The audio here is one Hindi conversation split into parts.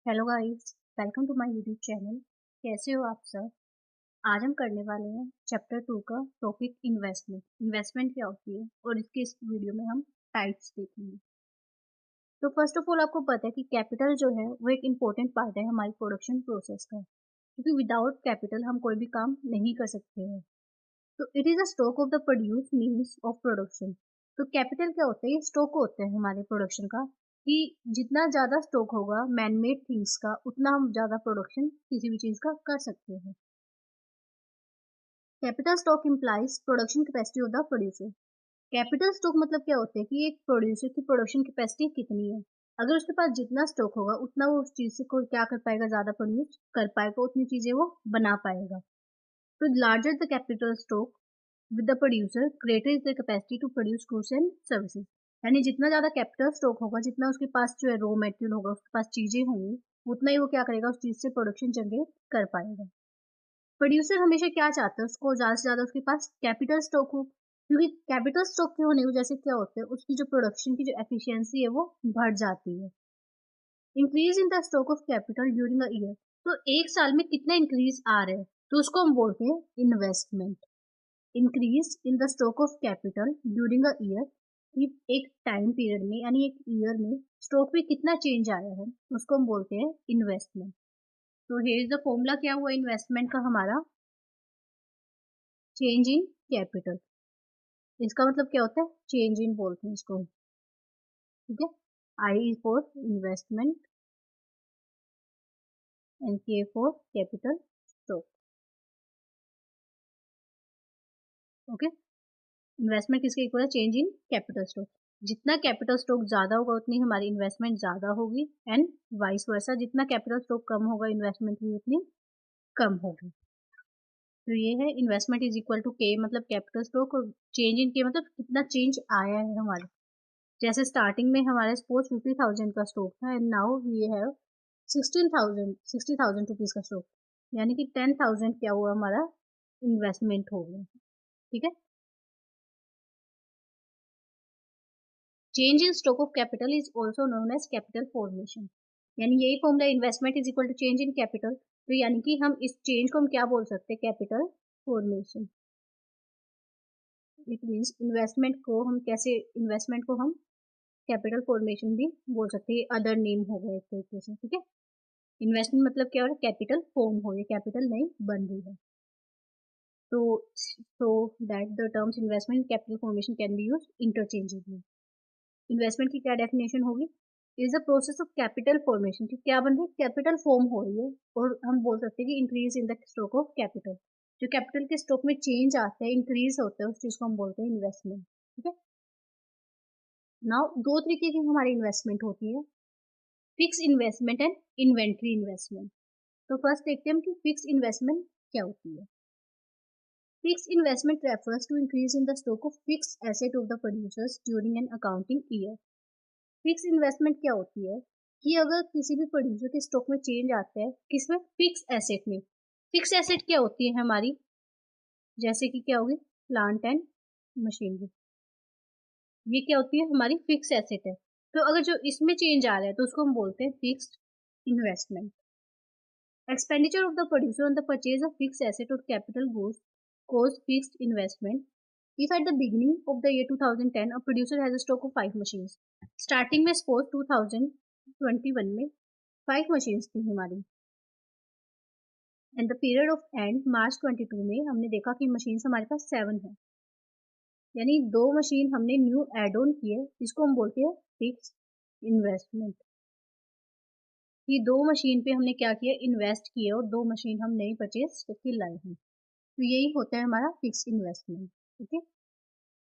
Hello guys, welcome to my YouTube channel. कैसे हो आप सब। आज हम करने वाले हैं चैप्टर 2 का टॉपिक इन्वेस्टमेंट क्या होती है और इसके इस वीडियो में हम टाइप्स देखेंगे। तो फर्स्ट ऑफ ऑल आपको पता है कि कैपिटल जो है वो एक इम्पोर्टेंट पार्ट है हमारी प्रोडक्शन प्रोसेस का, क्योंकि विदाउट कैपिटल हम कोई भी काम नहीं कर सकते हैं। तो it is a stock of the produce means of production. तो कैपिटल क्या होता है, ये स्टॉक होते हैं हमारे प्रोडक्शन का, कि जितना ज़्यादा स्टॉक होगा मैन मेड थिंग्स का उतना हम ज़्यादा प्रोडक्शन किसी भी चीज़ का कर सकते हैं। Capital stock implies production capacity of the producer. Capital stock मतलब क्या होता है कि एक प्रोड्यूसर की प्रोडक्शन कैपेसिटी कितनी है। अगर उसके पास जितना स्टॉक होगा उतना वो उस चीज़ से को क्या कर पाएगा, ज़्यादा प्रोड्यूस कर पाएगा, उतनी चीज़ें वो बना पाएगा। तो larger the capital stock with the producer greater is their capacity to produce goods and services। यानी जितना ज़्यादा कैपिटल स्टॉक होगा, जितना उसके पास जो है रॉ मटेरियल होगा, उसके पास चीज़ें होंगी, उतना ही वो क्या करेगा, उस चीज़ से प्रोडक्शन जनरेट कर पाएगा। प्रोड्यूसर हमेशा क्या चाहता है, उसको ज़्यादा से ज़्यादा उसके पास कैपिटल स्टॉक हो, क्योंकि कैपिटल स्टॉक के होने की वजह से क्या होता है, उसकी जो प्रोडक्शन की जो एफिशिएंसी है वो बढ़ जाती है। Increase in the stock of capital during a year. तो एक साल में कितना इंक्रीज आ रहा है, तो उसको हम बोलते हैं investment. Increase in the stock of capital during a year, कि एक टाइम पीरियड में यानी एक ईयर में स्टॉक में कितना चेंज आया है, उसको हम बोलते हैं इन्वेस्टमेंट। तो हियर इज द फॉर्मूला क्या हुआ इन्वेस्टमेंट का हमारा, चेंज इन कैपिटल। इसका मतलब क्या होता है, चेंज इन बोलते हैं इसको, ठीक है। आई फॉर इन्वेस्टमेंट एंड के for capital stock. Okay, investment किसके इक्वल है, चेंज इन कैपिटल स्टॉक। जितना कैपिटल स्टॉक ज़्यादा होगा उतनी हमारी इन्वेस्टमेंट ज़्यादा होगी, एंड वाइस वर्सा, जितना कैपिटल स्टॉक कम होगा इन्वेस्टमेंट भी उतनी कम होगी। तो ये है इन्वेस्टमेंट इज इक्वल टू के मतलब कैपिटल स्टॉक, और चेंज इन के मतलब कितना चेंज आया है हमारे। जैसे स्टार्टिंग में हमारे सपोज 50,000 का स्टॉक था and now we have 60,000 rupees का स्टॉक, यानी कि 10,000 क्या हुआ हमारा, इन्वेस्टमेंट हो गया, ठीक है। Change in stock of capital is also known as capital formation. यानी यही formula investment is equal to change in capital, तो यानी कि हम इस चेंज को हम क्या बोल सकते हैं, capital formation. It means investment को हम कैसे, इन्वेस्टमेंट को हम कैपिटल फॉर्मेशन भी बोल सकते हैं, अदर नेम हो गया एक तरीके से, ठीक है। इन्वेस्टमेंट मतलब क्या हो रहा है, कैपिटल फॉर्म हो रही है, कैपिटल नहीं बन रही है। तो so that the terms investment capital formation can be use interchangeably. Investment की क्या डेफिनेशन होगी, is the process of capital formation, कि क्या बन रही है, कैपिटल फॉर्म हो रही है, और हम बोल सकते हैं कि increase in the stock of capital. जो कैपिटल के स्टॉक में चेंज आता है, इंक्रीज होता है, उस चीज को हम बोलते हैं इन्वेस्टमेंट, ठीक है। नाउ दो तरीके की हमारी इन्वेस्टमेंट होती है, fix investment and inventory investment. तो फर्स्ट देखते हैं हम कि फिक्स इन्वेस्टमेंट क्या होती है। Fix investment refers to increase in the stock of fix asset of the producers during an accounting year. Fix investment क्या होती है, कि अगर किसी भी प्रोड्यूसर के स्टॉक में चेंज आता है, किसमें, फिक्स एसेट में। फिक्स एसेट क्या होती है हमारी, जैसे कि क्या होगी, प्लांट एंड मशीनरी, ये क्या होती है, हमारी फिक्स एसेट है। तो अगर जो इसमें चेंज आ रहा है तो उसको हम बोलते हैं fixed investment. Expenditure of the producer on the purchase of fix asset और capital goods cause fixed investment। If at the beginning of the year 2010 a producer has a stock of 5 machines, starting में suppose 2021 में 5 machines थी हमारी, and the period of end March 22 में हमने देखा कि मशीन्स हमारे पास 7 है, यानी 2 मशीन हमने न्यू एड ऑन किए, इसको हम बोलते हैं फिक्स इन्वेस्टमेंट। कि 2 मशीन पे हमने क्या किया, इन्वेस्ट किया, और 2 मशीन हम नई परचेज करके लाए हैं, तो यही होता है हमारा फिक्स इन्वेस्टमेंट, ठीक है।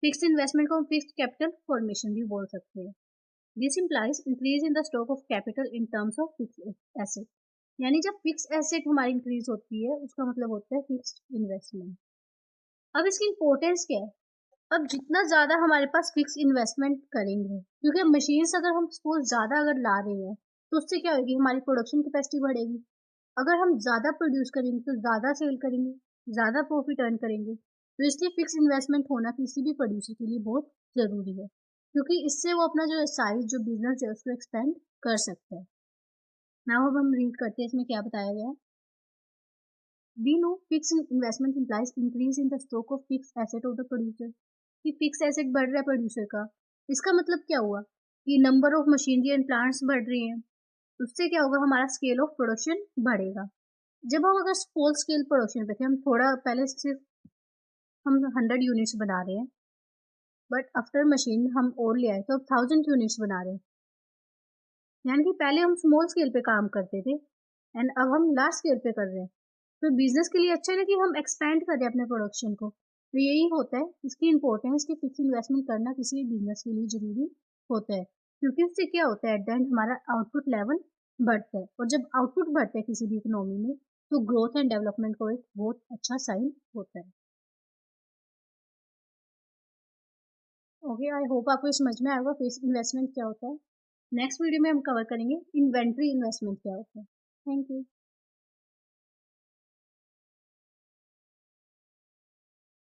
फिक्स इन्वेस्टमेंट को हम फिक्स कैपिटल फॉर्मेशन भी बोल सकते हैं। This implies increase in the stock of capital in terms of fix asset. यानी जब फिक्स एसेट हमारी इंक्रीज होती है उसका मतलब होता है फिक्स्ड इन्वेस्टमेंट। अब इसकी इंपॉर्टेंस क्या है, अब जितना ज़्यादा हमारे पास फिक्स इन्वेस्टमेंट करेंगे, क्योंकि मशीन्स अगर हम सपोज ज़्यादा अगर ला रहे हैं तो उससे क्या होगी, हमारी प्रोडक्शन कैपेसिटी बढ़ेगी। अगर हम ज़्यादा प्रोड्यूस करेंगे तो ज़्यादा सेल करेंगे, ज़्यादा प्रॉफिट अर्न करेंगे। तो इसलिए फिक्स इन्वेस्टमेंट होना किसी भी प्रोड्यूसर के लिए बहुत ज़रूरी है, क्योंकि इससे वो अपना जो साइज, जो बिजनेस है, उसको एक्सपेंड कर सकता है। नाउ अब हम रीड करते हैं इसमें क्या बताया गया है। We know fix investment implies increase in the stock of fix asset of the producer, कि फिक्स एसेट बढ़ रहा है प्रोड्यूसर का। इसका मतलब क्या हुआ कि number of machinery and plants बढ़ रही हैं, उससे क्या होगा, हमारा स्केल ऑफ प्रोडक्शन बढ़ेगा। जब हम अगर स्मॉल स्केल प्रोडक्शन पे थे, हम थोड़ा पहले सिर्फ हम 100 यूनिट्स बना रहे हैं, बट आफ्टर मशीन हम और ले आए तो अब 1000 यूनिट्स बना रहे हैं। यानी कि पहले हम स्मॉल स्केल पे काम करते थे एंड अब हम लार्ज स्केल पे कर रहे हैं। तो बिजनेस के लिए अच्छा है कि हम एक्सपेंड करें अपने प्रोडक्शन को। तो यही होता है इसकी इम्पोर्टेंस कि फिक्स इन्वेस्टमेंट करना किसी भी बिजनेस के लिए ज़रूरी होता है, क्योंकि उससे क्या होता है, एट द एंड हमारा आउटपुट लेवल बढ़ता है, और जब आउटपुट बढ़ता है किसी भी इकोनॉमी में तो ग्रोथ एंड डेवलपमेंट को एक बहुत अच्छा साइन होता है। ओके, आई होप आपको समझ में आएगा फिक्स इन्वेस्टमेंट क्या होता है। नेक्स्ट वीडियो में हम कवर करेंगे इन्वेंट्री इन्वेस्टमेंट क्या होता है। Thank you.